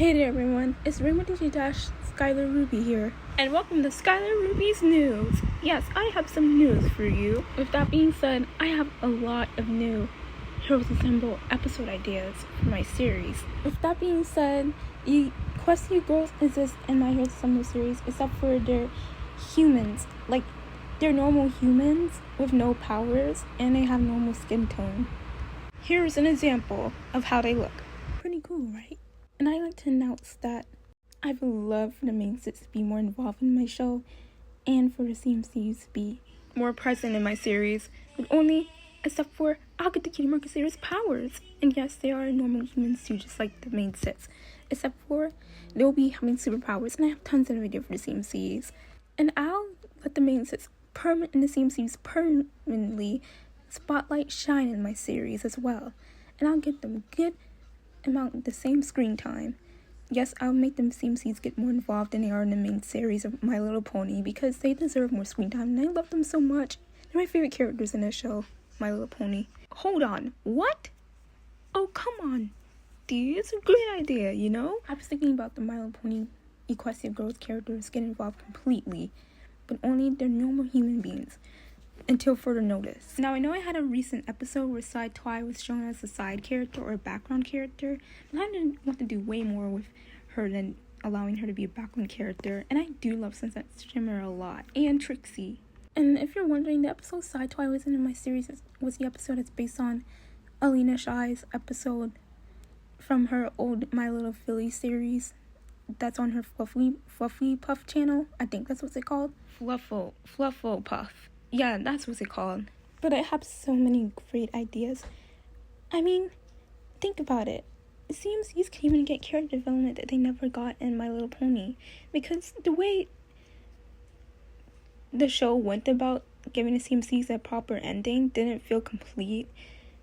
Hey there everyone, it's Rainbow DJ Dash Skylar Ruby here, and welcome to Skylar Ruby's News. Yes, I have some news for you. With that being said, I have a lot of new Heroes Assemble episode ideas for my series. With that being said, Questy girls exist in my Heroes Assemble series except for they're humans. Like, they're normal humans with no powers, and they have normal skin tone. Here's an example of how they look. Pretty cool, right? And I'd like to announce that I would love for the main six to be more involved in my show and for the CMCs to be more present in my series, but only except for I'll get the Cutie Market series powers. And yes, they are normal humans too, just like the main six, except for they'll be having superpowers, and I have tons of videos for the CMCs. And I'll let the main six in the CMCs permanently spotlight shine in my series as well. And I'll give them good amount the same screen time. Yes, I'll make them CMCs get more involved than they are in the main series of My Little Pony because they deserve more screen time and I love them so much. They're my favorite characters in the show, My Little Pony. Hold on, what? Oh, come on. Dude, it's a great idea, you know? I was thinking about the My Little Pony Equestria Girls characters getting involved completely, but only they're normal human beings until further notice. Now, I know I had a recent episode where Side Twi was shown as a side character or a background character, but I didn't want to do way more with her than allowing her to be a background character, and I do love Sunset Shimmer a lot, and Trixie. And if you're wondering, the episode Side Twi was in my series was the episode that's based on Alina Shai's episode from her old My Little Philly series that's on her Fluffy Puff channel. I think that's what's it called. Fluffo Puff. Yeah, that's what's it called. But I have so many great ideas. I mean, think about it. CMCs can even get character development that they never got in My Little Pony. Because the way the show went about giving the CMCs a proper ending didn't feel complete.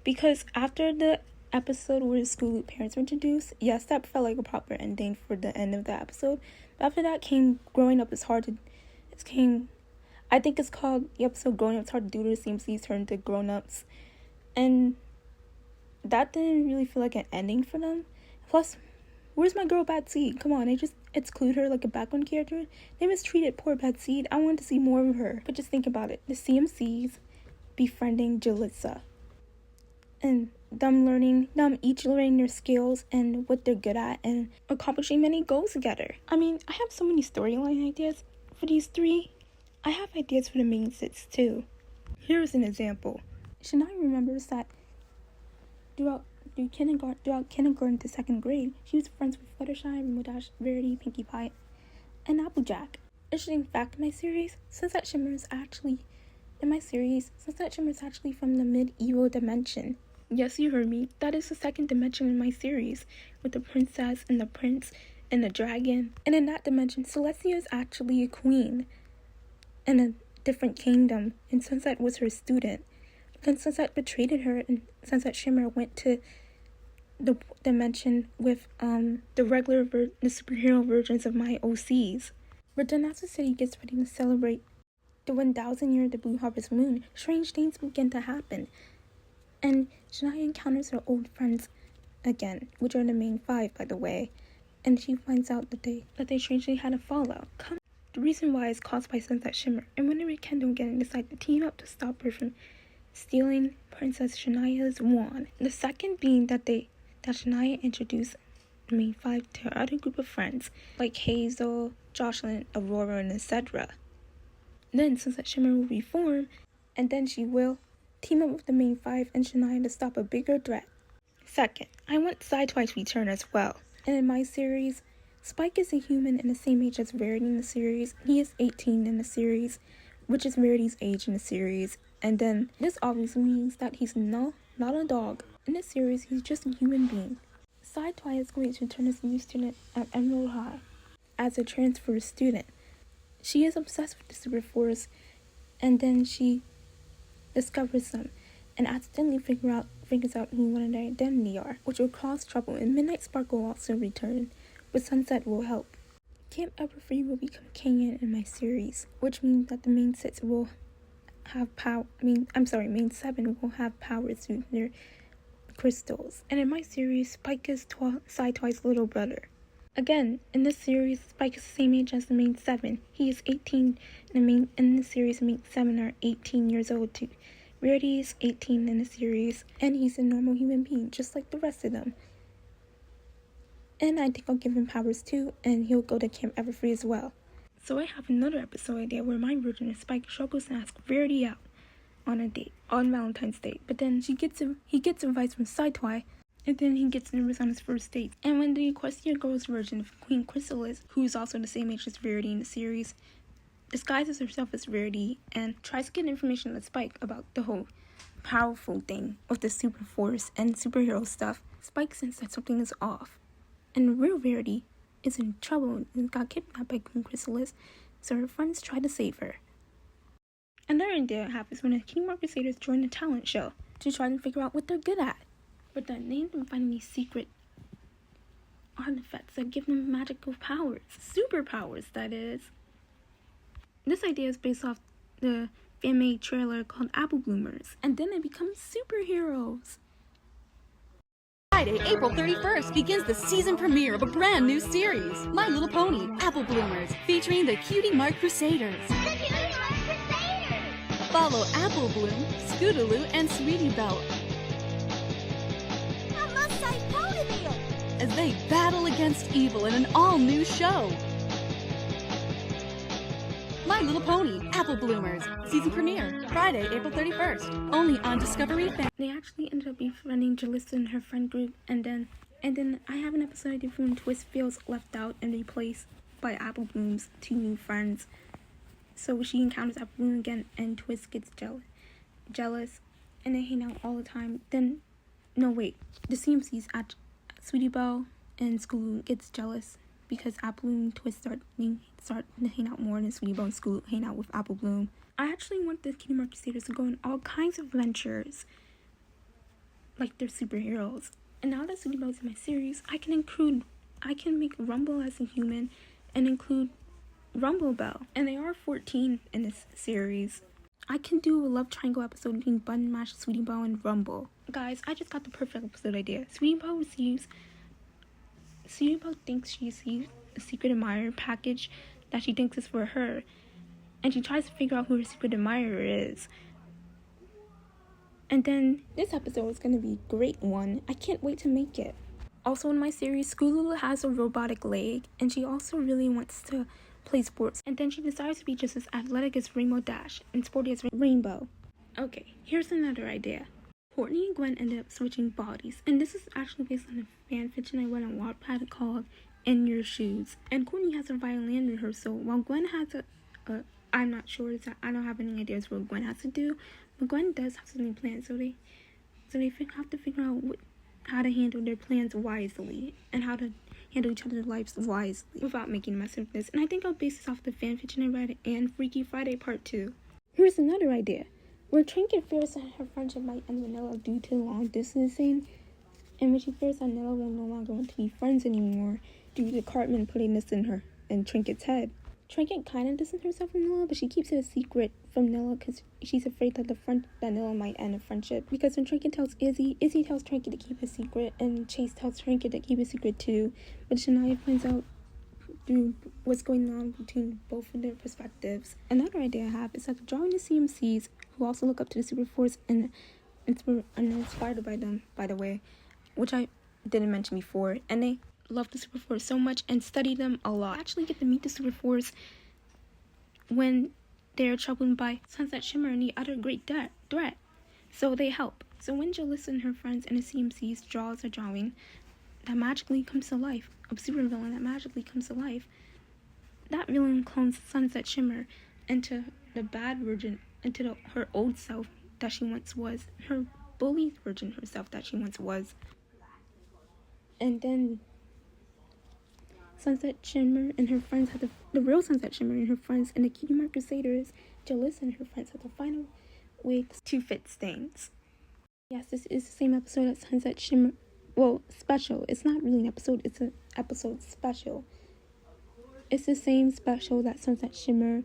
Because after the episode where the School Loop parents were introduced, yes, that felt like a proper ending for the end of the episode. But after that came Growing Up is Hard to... I think it's called the episode Growing Up It's Hard to Do to the CMCs Turn to Grown-Ups. And that didn't really feel like an ending for them. Plus, where's my girl Bad Seed? Come on, they just exclude her like a background character. They mistreated poor Bad Seed. I wanted to see more of her. But just think about it. The CMCs befriending Jalissa. And them each learning their skills and what they're good at and accomplishing many goals together. I mean, I have so many storyline ideas for these three. I have ideas for the main six too. Here's an example. Shania remembers that throughout kindergarten to second grade, she was friends with Fluttershy, Rainbow Dash, Verity, Pinkie Pie, and Applejack. Interesting fact in my series, Sunset Shimmer is actually from the medieval dimension. Yes, you heard me. That is the second dimension in my series, with the princess and the prince and the dragon. And in that dimension, Celestia is actually a queen in a different kingdom, and Sunset was her student. Then Sunset betrayed her, and Sunset Shimmer went to the dimension with the superhero versions of my OCs. But then as the city gets ready to celebrate the 1,000 year of the Blue Harvest Moon, strange things begin to happen. And Shania encounters her old friends again, which are the main five, by the way. And she finds out that they strangely had a fallout. The reason why is caused by Sunset Shimmer, and whenever Kendall again decide to team up to stop her from stealing Princess Shania's wand. The second being that Shania introduced the main five to her other group of friends, like Hazel, Jocelyn, Aurora, and etc. Then Sunset Shimmer will reform, and then she will team up with the main five and Shania to stop a bigger threat. Second, I want Side Twi to return as well. And in my series, Spike is a human in the same age as Verity in the series. He is 18 in the series, which is Verity's age in the series. And then this obviously means that he's not a dog. In this series, he's just a human being. Side Twi is going to return as a new student at Emerald High as a transfer student. She is obsessed with the Super Force, and then she discovers them and accidentally figures out who one of their identity are, which will cause trouble. And Midnight Spark will also return, but Sunset will help. Camp Everfree will become canon in my series, which means that the main six will have main seven will have powers through their crystals. And in my series, Spike is Side Twi's little brother. Again, in this series, Spike is the same age as the main 7. He is 18, and in the series, the main 7 are 18 years old too. Rarity is 18 in the series, and he's a normal human being, just like the rest of them. And I think I'll give him powers too, and he'll go to Camp Everfree as well. So I have another episode idea where my version of Spike struggles and asks Rarity out on a date, on Valentine's Day. But then he gets advice from Sidetwi, and then he gets nervous on his first date. And when the Equestria Girls version of Queen Chrysalis, who's also the same age as Rarity in the series, disguises herself as Rarity and tries to get information on Spike about the whole powerful thing of the super force and superhero stuff, Spike senses that something is off. And real Rarity is in trouble and got kidnapped by Queen Chrysalis, so her friends try to save her. Another idea happens when the Kingdom Crusaders join the talent show to try to figure out what they're good at. But then they end up finding these secret artifacts that give them magical powers. Superpowers, that is. This idea is based off the fan-made trailer called Apple Bloomers. And then they become superheroes. Friday, April 31st begins the season premiere of a brand new series, My Little Pony, Apple Bloomers, featuring the Cutie Mark Crusaders. Follow Apple Bloom, Scootaloo, and Sweetie Belle as they battle against evil in an all-new show. My Little Pony, Apple Bloomers, season premiere, Friday, April 31st, only on Discovery Family. They actually ended up befriending Jalissa and her friend group, and then I have an episode I did when Twist feels left out and replaced by Apple Bloom's 2 new friends. So she encounters Apple Bloom again, and Twist gets jealous, and they hang out all the time. Then, no wait, the CMCs at Sweetie Belle and Scootaloo gets jealous because Apple Bloom and Twist start to hang out more, and Sweetie Belle and Scootaloo hang out with Apple Bloom. I actually want the Kingdom Hearts Crusaders to go on all kinds of adventures, like they're superheroes. And now that Sweetie Belle's in my series, I can make Rumble as a human and include Rumble Belle. And they are 14 in this series. I can do a love triangle episode between Button Mash, Sweetie Belle, and Rumble. Guys, I just got the perfect episode idea. Sweetie Belle thinks she receives a secret admirer package that she thinks is for her, and she tries to figure out who her secret admirer is. And then this episode is going to be a great one. I can't wait to make it. Also in my series, Scootaloo has a robotic leg, and she also really wants to play sports. And then she decides to be just as athletic as Rainbow Dash and sporty as Rainbow. Okay, here's another idea. Courtney and Gwen ended up switching bodies, and this is actually based on a fanfiction I read on Wattpad called In Your Shoes. And Courtney has a violin rehearsal, while Gwen has I'm not sure, I don't have any ideas what Gwen has to do, but Gwen does have something planned, so they have to figure out how to handle their plans wisely, and how to handle each other's lives wisely without making a mess of this. And I think I'll base this off the fanfiction I read and Freaky Friday Part 2. Here's another idea. Where Trinket fears that her friendship might end with Nilla due to long distancing, and when she fears that Nilla will no longer want to be friends anymore due to Cartman putting this in Trinket's head. Trinket kind of distances herself from Nilla, but she keeps it a secret from Nilla because she's afraid that that Nilla might end a friendship. Because when Trinket tells Izzy tells Trinket to keep a secret, and Chase tells Trinket to keep a secret too. But Shania finds out through what's going on between both of their perspectives. Another idea I have is that drawing the CMCs, who also look up to the Super Force and are inspired by them, by the way, which I didn't mention before, and they love the Super Force so much and study them a lot. I actually get to meet the Super Force when they're troubled by Sunset Shimmer and the other great threat, so they help. So when Jalissa and her friends and the CMCs draws a drawing that magically comes to life, a supervillain that magically comes to life, that villain clones Sunset Shimmer into the bad version, into her old self that she once was, her bully version herself that she once was. And then Sunset Shimmer and her friends have the real Sunset Shimmer and her friends and the Cutie Mark Crusaders, Jalissa and her friends have the final wigs to fit stains. Yes, this is the same episode as Sunset Shimmer. Well, special. It's not really an episode, it's an episode special. It's the same special that Sunset Shimmer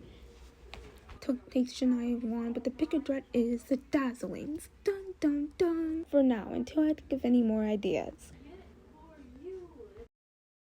takes Shania wand, but the bigger threat is the Dazzlings. Dun dun dun. For now, until I think of any more ideas.